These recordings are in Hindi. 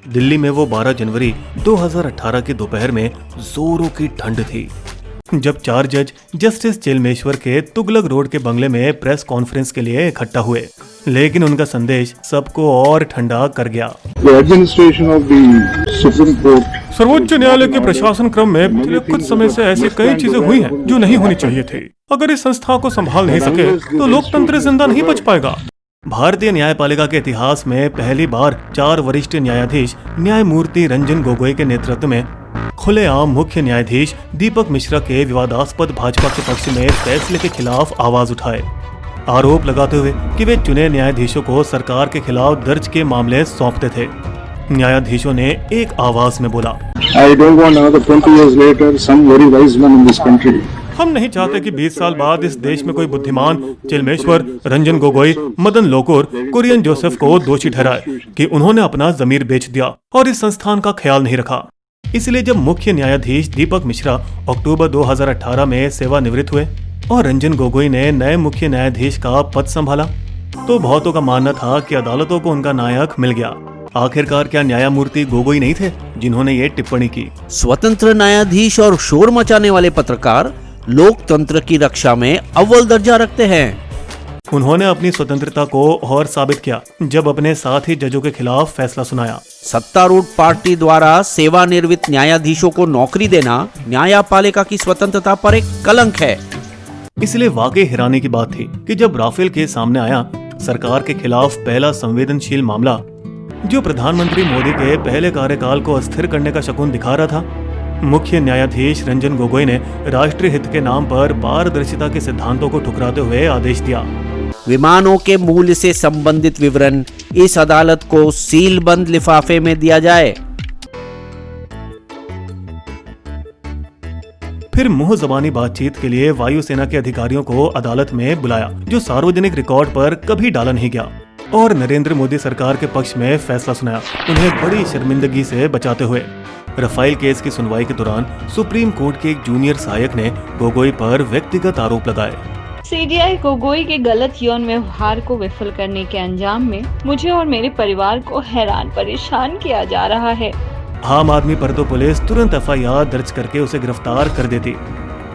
दिल्ली में वो 12 जनवरी 2018 की दोपहर में जोरों की ठंड थी, जब 4 जज जस्टिस चिलमेश्वर के तुगलक रोड के बंगले में प्रेस कॉन्फ्रेंस के लिए इकट्ठा हुए। लेकिन उनका संदेश सबको और ठंडा कर गया। सर्वोच्च न्यायालय के प्रशासन क्रम में पिछले कुछ समय से ऐसी कई चीजें हुई हैं जो नहीं होनी चाहिए थी। अगर इस संस्था को संभाल नहीं सके तो लोकतंत्र जिंदा नहीं बच पाएगा। भारतीय न्यायपालिका के इतिहास में पहली बार 4 वरिष्ठ न्यायाधीश न्यायमूर्ति रंजन गोगोई के नेतृत्व में खुलेआम मुख्य न्यायाधीश दीपक मिश्रा के विवादास्पद भाजपा के पक्ष में फैसले के खिलाफ आवाज उठाए, आरोप लगाते हुए कि वे चुने न्यायाधीशों को सरकार के खिलाफ दर्ज के मामले सौंपते थे। न्यायाधीशों ने एक आवाज में बोला, हम नहीं चाहते कि 20 साल बाद इस देश में कोई बुद्धिमान चिलमेश्वर, रंजन गोगोई, मदन लोकुर, कुरियन जोसेफ को दोषी ठहराए कि उन्होंने अपना जमीर बेच दिया और इस संस्थान का ख्याल नहीं रखा। इसलिए जब मुख्य न्यायाधीश दीपक मिश्रा अक्टूबर 2018 में सेवानिवृत्त हुए और रंजन गोगोई ने नए मुख्य न्यायाधीश का पद संभाला, तो बहुतों का मानना था कि अदालतों को उनका नायक मिल गया। आखिरकार क्या न्यायमूर्ति गोगोई नहीं थे जिन्होंने ये टिप्पणी की? स्वतंत्र न्यायाधीश और शोर मचाने वाले पत्रकार लोकतंत्र की रक्षा में अव्वल दर्जा रखते हैं। उन्होंने अपनी स्वतंत्रता को और साबित किया जब अपने साथी जजों के खिलाफ फैसला सुनाया। सत्तारूढ़ पार्टी द्वारा सेवानिवृत्त न्यायाधीशों को नौकरी देना न्यायपालिका की स्वतंत्रता पर एक कलंक है। इसलिए वाकई हैरानी की बात थी कि जब राफेल केस सामने आया, सरकार के खिलाफ पहला संवेदनशील मामला जो प्रधानमंत्री मोदी के पहले कार्यकाल को अस्थिर करने का शकुन दिखा रहा था, मुख्य न्यायाधीश रंजन गोगोई ने राष्ट्रीय हित के नाम पर पारदर्शिता के सिद्धांतों को ठुकराते हुए आदेश दिया। विमानों के मूल्य से संबंधित विवरण इस अदालत को सीलबंद लिफाफे में दिया जाए। फिर मुंह जबानी बातचीत के लिए वायुसेना के अधिकारियों को अदालत में बुलाया, जो सार्वजनिक रिकॉर्ड पर कभी डाला नहीं गया, और नरेंद्र मोदी सरकार के पक्ष में फैसला सुनाया, उन्हें बड़ी शर्मिंदगी से बचाते हुए। राफेल केस की सुनवाई के दौरान सुप्रीम कोर्ट के एक जूनियर सहायक ने गोगोई पर व्यक्तिगत आरोप लगाए। सीजीआई गोगोई के गलत यौन व्यवहार को विफल करने के अंजाम में मुझे और मेरे परिवार को हैरान परेशान किया जा रहा है। आम आदमी पर तो पुलिस तुरंत एफआईआर दर्ज करके उसे गिरफ्तार कर देती,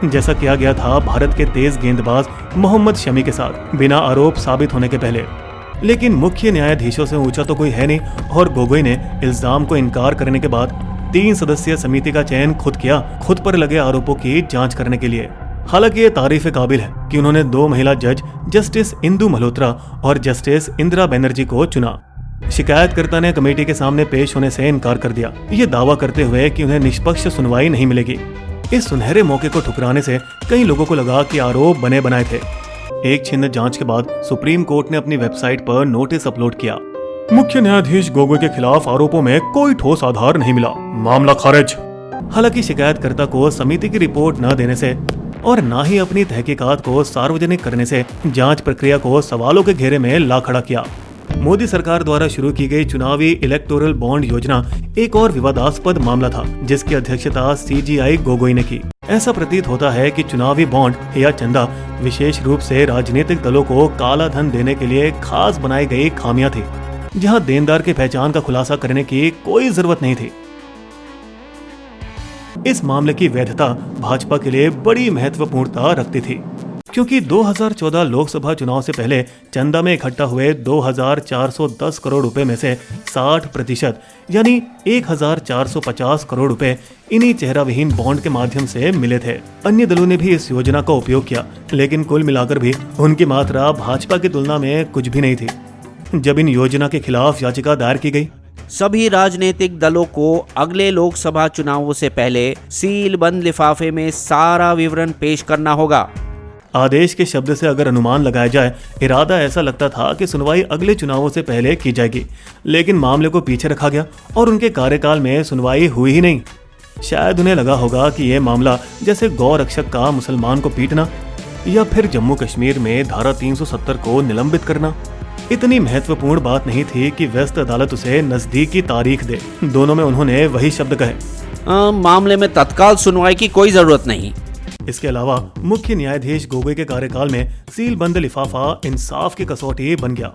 जैसा किया गया था भारत के तेज गेंदबाज मोहम्मद शमी के साथ, बिना आरोप साबित होने के पहले। लेकिन मुख्य न्यायाधीशों से ऊंचा तो कोई है नहीं, और गोगोई ने इल्जाम को इनकार करने के बाद 3 सदस्यीय समिति का चयन खुद किया, खुद पर लगे आरोपों की जांच करने के लिए। हालांकि ये तारीफ काबिल है कि उन्होंने 2 महिला जज जस्टिस इंदु मल्होत्रा और जस्टिस इंदिरा बनर्जी को चुना। शिकायतकर्ता ने कमेटी के सामने पेश होने से इनकार कर दिया, ये दावा करते हुए कि उन्हें निष्पक्ष सुनवाई नहीं मिलेगी। इस सुनहरे मौके को ठुकराने से कई लोगों को लगा कि आरोप बने बनाए थे। एक छिन्न जांच के बाद सुप्रीम कोर्ट ने अपनी वेबसाइट पर नोटिस अपलोड किया, मुख्य न्यायाधीश गोगोई के खिलाफ आरोपों में कोई ठोस आधार नहीं मिला, मामला खारिज। हालांकि शिकायतकर्ता को समिति की रिपोर्ट न देने से और न ही अपनी तहकीकात को सार्वजनिक करने से जांच प्रक्रिया को सवालों के घेरे में ला खड़ा किया। मोदी सरकार द्वारा शुरू की गई चुनावी इलेक्टोरल बॉन्ड योजना एक और विवादास्पद मामला था, जिसकी अध्यक्षता सीजीआई गोगोई ने की। ऐसा प्रतीत होता है कि चुनावी बॉन्ड या चंदा विशेष रूप से राजनीतिक दलों को काला धन देने के लिए खास बनाई गई खामियां थी, जहां देनदार की पहचान का खुलासा करने की कोई जरूरत नहीं थी। इस मामले की वैधता भाजपा के लिए बड़ी महत्वपूर्णता रखती थी, क्योंकि 2014 लोकसभा चुनाव से पहले चंदा में इकट्ठा हुए 2410 करोड़ रुपए में से 60% यानी 1450 करोड़ रुपए इन्हीं चेहरा विहीन बॉन्ड के माध्यम से मिले थे। अन्य दलों ने भी इस योजना का उपयोग किया, लेकिन कुल मिलाकर भी उनकी मात्रा भाजपा की तुलना में कुछ भी नहीं थी। जब इन योजना के खिलाफ याचिका दायर की गई, सभी राजनीतिक दलों को अगले लोकसभा चुनावों से पहले सीलबंद लिफाफे में सारा विवरण पेश करना होगा। आदेश के शब्द से अगर अनुमान लगाया जाए, इरादा ऐसा लगता था कि सुनवाई अगले चुनावों से पहले की जाएगी, लेकिन मामले को पीछे रखा गया और उनके कार्यकाल में सुनवाई हुई ही नहीं। शायद उन्हें लगा होगा कि यह मामला जैसे गौ रक्षक का मुसलमान को पीटना या फिर जम्मू कश्मीर में धारा 370 को निलंबित करना इतनी महत्वपूर्ण बात नहीं थी कि व्यस्त अदालत उसे नजदीक की तारीख दे। दोनों में उन्होंने वही शब्द कहे, मामले में तत्काल सुनवाई की कोई जरूरत नहीं। इसके अलावा मुख्य न्यायाधीश गोगोई के कार्यकाल में सीलबंद लिफाफा इंसाफ की कसौटी बन गया।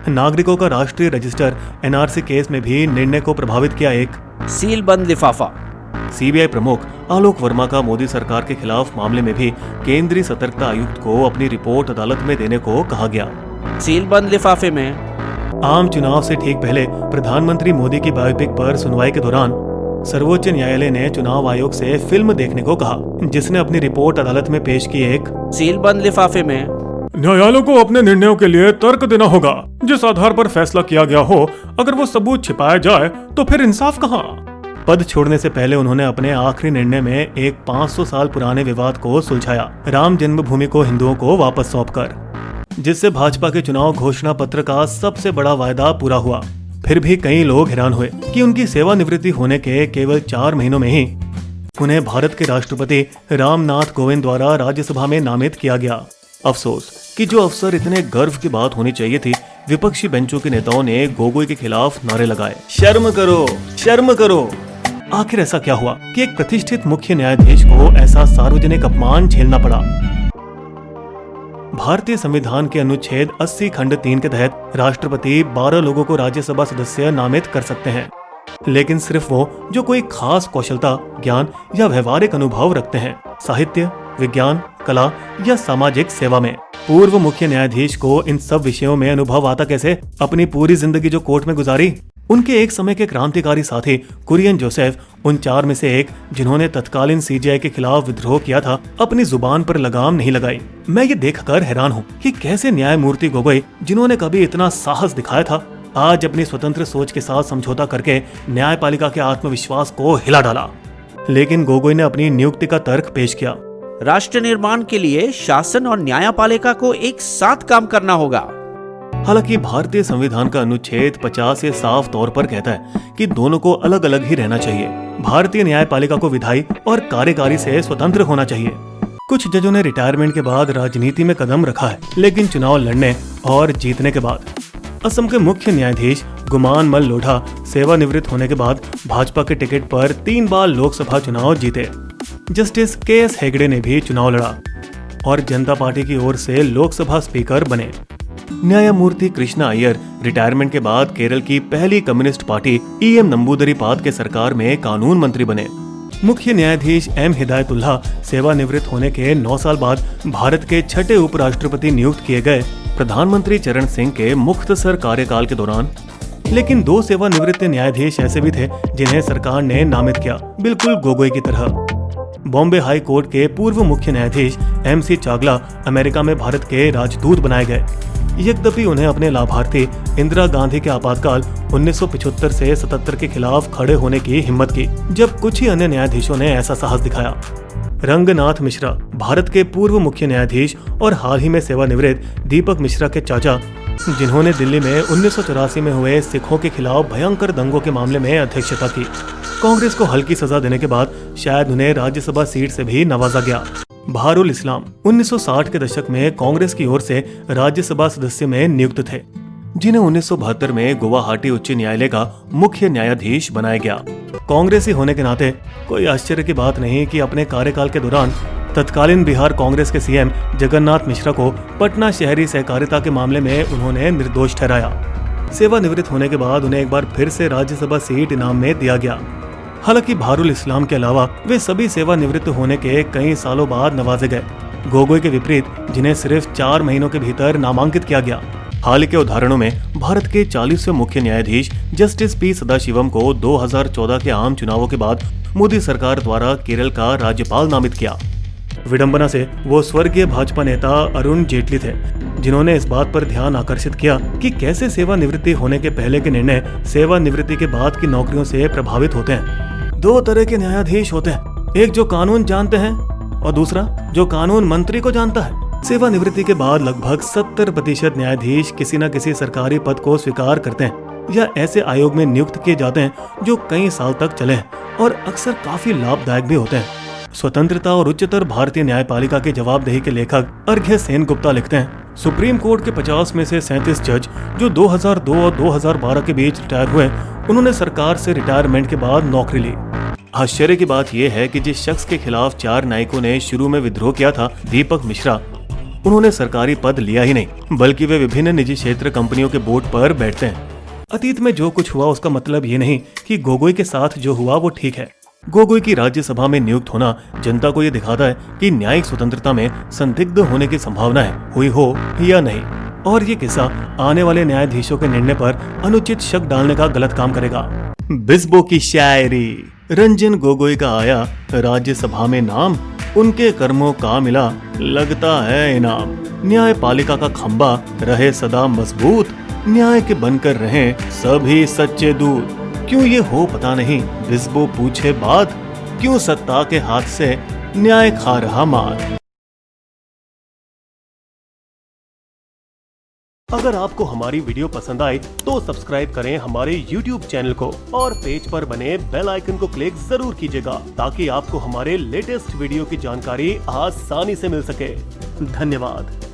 नागरिकों का राष्ट्रीय रजिस्टर एनआरसी केस में भी निर्णय को प्रभावित किया एक सील बंद लिफाफा। सीबीआई प्रमुख आलोक वर्मा का मोदी सरकार के खिलाफ मामले में भी केंद्रीय सतर्कता आयुक्त को अपनी रिपोर्ट अदालत में देने को कहा गया। सील बंद लिफाफे में आम चुनाव से ठीक पहले प्रधानमंत्री मोदी की बायोपिक पर सुनवाई के दौरान सर्वोच्च न्यायालय ने चुनाव आयोग से फिल्म देखने को कहा, जिसने अपनी रिपोर्ट अदालत में पेश की एक सील बंद लिफाफे में न्यायालय को अपने निर्णयों के लिए तर्क देना होगा, जिस आधार पर फैसला किया गया हो। अगर वो सबूत छिपाया जाए तो फिर इंसाफ कहाँ? पद छोड़ने से पहले उन्होंने अपने आखिरी निर्णय में एक 500 साल पुराने विवाद को सुलझाया, राम जन्मभूमि को हिंदुओं को वापस सौंपकर, जिससे भाजपा के चुनाव घोषणा पत्र का सबसे बड़ा वायदा पूरा हुआ। फिर भी कई लोग हैरान हुए कि उनकी सेवानिवृत्ति होने के केवल 4 महीनों में ही उन्हें भारत के राष्ट्रपति रामनाथ कोविंद द्वारा राज्यसभा में नामित किया गया। अफसोस कि जो अवसर इतने गर्व की बात होनी चाहिए थी, विपक्षी बेंचों के नेताओं ने गोगोई के खिलाफ नारे लगाए, शर्म करो, शर्म करो। आखिर ऐसा क्या हुआ कि एक प्रतिष्ठित मुख्य न्यायाधीश को ऐसा सार्वजनिक अपमान झेलना पड़ा? भारतीय संविधान के अनुच्छेद 80 खंड 3 के तहत राष्ट्रपति 12 लोगों को राज्यसभा सदस्य नामित कर सकते हैं, लेकिन सिर्फ वो जो कोई खास कौशलता, ज्ञान या व्यवहारिक अनुभव रखते हैं, साहित्य, विज्ञान, कला या सामाजिक सेवा में। पूर्व मुख्य न्यायाधीश को इन सब विषयों में अनुभव आता कैसे? अपनी पूरी जिंदगी जो कोर्ट में गुजारी। उनके एक समय के क्रांतिकारी साथी कुरियन जोसेफ उन 4 में से एक, जिन्होंने तत्कालीन सीजीआई के खिलाफ विद्रोह किया था, अपनी जुबान पर लगाम नहीं लगाई। मैं ये देखकर हैरान हूँ कि कैसे न्यायमूर्ति गोगोई, जिन्होंने कभी इतना साहस दिखाया था, आज अपनी स्वतंत्र सोच के साथ समझौता करके न्यायपालिका के आत्मविश्वास को हिला डाला। लेकिन गोगोई ने अपनी नियुक्ति का तर्क पेश किया, राष्ट्र निर्माण के लिए शासन और न्यायपालिका को एक साथ काम करना होगा। हालांकि भारतीय संविधान का अनुच्छेद 50 ये साफ तौर पर कहता है कि दोनों को अलग अलग ही रहना चाहिए। भारतीय न्यायपालिका को विधायी और कार्यकारी से स्वतंत्र होना चाहिए। कुछ जजों ने रिटायरमेंट के बाद राजनीति में कदम रखा है, लेकिन चुनाव लड़ने और जीतने के बाद असम के मुख्य न्यायाधीश गुमान मल लोढ़ा सेवानिवृत्त होने के बाद भाजपा के टिकट पर 3 बार लोकसभा चुनाव जीते। जस्टिस KS हेगड़े ने भी चुनाव लड़ा और जनता पार्टी की ओर से लोकसभा स्पीकर बने। न्यायमूर्ति कृष्णा अय्यर रिटायरमेंट के बाद केरल की पहली कम्युनिस्ट पार्टी EM नंबूदरीपाद के सरकार में कानून मंत्री बने। मुख्य न्यायाधीश M हिदायतुल्लाह सेवानिवृत्त होने के 9 साल बाद भारत के 6ठे उपराष्ट्रपति नियुक्त किए गए प्रधानमंत्री चरण सिंह के मुख्तसर कार्यकाल के दौरान। लेकिन 2 सेवानिवृत्त न्यायाधीश ऐसे भी थे जिन्हें सरकार ने नामित किया, बिल्कुल गोगोई की तरह। बॉम्बे हाई कोर्ट के पूर्व मुख्य न्यायाधीश MC चागला अमेरिका में भारत के राजदूत बनाए गए। यद्यपि उन्हें अपने लाभार्थी इंदिरा गांधी के आपातकाल 1975 से 77 के खिलाफ खड़े होने की हिम्मत की, जब कुछ ही अन्य न्यायाधीशों ने ऐसा साहस दिखाया। रंगनाथ मिश्रा भारत के पूर्व मुख्य न्यायाधीश और हाल ही में सेवानिवृत्त दीपक मिश्रा के चाचा, जिन्होंने दिल्ली में 1984 में हुए सिखों के खिलाफ भयंकर दंगों के मामले में अध्यक्षता की। कांग्रेस को हल्की सजा देने के बाद शायद उन्हें राज्यसभा सीट से भी नवाजा गया। बहारुल इस्लाम 1960 के दशक में कांग्रेस की ओर से राज्यसभा सदस्य में नियुक्त थे, जिन्हें 1972 में गुवाहाटी उच्च न्यायालय का मुख्य न्यायाधीश बनाया गया। कांग्रेसी होने के नाते कोई आश्चर्य की बात नहीं कि अपने कार्यकाल के दौरान तत्कालीन बिहार कांग्रेस के CM जगन्नाथ मिश्रा को पटना शहरी सहकारिता के मामले में उन्होंने निर्दोष ठहराया। सेवानिवृत्त होने के बाद उन्हें एक बार फिर से राज्यसभा सीट इनाम में दिया गया। हालांकि बहारुल इस्लाम के अलावा वे सभी सेवानिवृत्त होने के कई सालों बाद नवाजे गए, गोगोई के विपरीत, जिन्हें सिर्फ 4 महीनों के भीतर नामांकित किया गया। हाल के उदाहरणों में भारत के 40वें मुख्य न्यायाधीश जस्टिस P सदाशिवम को 2014 के आम चुनावों के बाद मोदी सरकार द्वारा केरल का राज्यपाल नामित किया। विडंबना से वो स्वर्गीय भाजपा नेता अरुण जेटली थे, जिन्होंने इस बात पर ध्यान आकर्षित किया कि कैसे सेवानिवृत्ति होने के पहले के निर्णय सेवानिवृत्ति के बाद की नौकरियों से प्रभावित होते हैं। 2 तरह के न्यायाधीश होते हैं, एक जो कानून जानते हैं और दूसरा जो कानून मंत्री को जानता है। सेवानिवृत्ति के बाद लगभग 70% न्यायाधीश किसी न किसी सरकारी पद को स्वीकार करते हैं या ऐसे आयोग में नियुक्त किए जाते हैं जो कई साल तक चले हैं और अक्सर काफी लाभदायक भी होते हैं। स्वतंत्रता और उच्चतर भारतीय न्यायपालिका की जवाबदेही के लेखक अर्घ्य सेन गुप्ता लिखते हैं, सुप्रीम कोर्ट के 50 में से 37 जज जो 2002 और 2012 के बीच रिटायर हुए, उन्होंने सरकार से रिटायरमेंट के बाद नौकरी ली। आश्चर्य की बात यह है कि जिस शख्स के खिलाफ 4 न्यायिकों ने शुरू में विद्रोह किया था, दीपक मिश्रा, उन्होंने सरकारी पद लिया ही नहीं, बल्कि वे विभिन्न निजी क्षेत्र कंपनियों के बोर्ड पर बैठते हैं। अतीत में जो कुछ हुआ उसका मतलब ये नहीं कि गोगोई के साथ जो हुआ वो ठीक है। गोगोई की राज्यसभा में नियुक्त होना जनता को ये दिखाता है कि न्यायिक स्वतंत्रता में संदिग्ध होने की संभावना हुई हो या नहीं, और ये किस्सा आने वाले न्यायाधीशों के निर्णय पर अनुचित शक डालने का गलत काम करेगा। बिस्बो की शायरी। रंजन गोगोई का आया राज्यसभा में नाम, उनके कर्मों का मिला लगता है इनाम। न्यायपालिका का खंबा रहे सदा मजबूत, न्याय के बनकर रहें सभी सच्चे दूत। क्यों ये हो पता नहीं, बिस्बो पूछे बात, क्यों सत्ता के हाथ से न्याय खा रहा मार। अगर आपको हमारी वीडियो पसंद आए तो सब्सक्राइब करें हमारे YouTube चैनल को और पेज पर बने बेल आइकन को क्लिक जरूर कीजिएगा ताकि आपको हमारे लेटेस्ट वीडियो की जानकारी आसानी से मिल सके। धन्यवाद।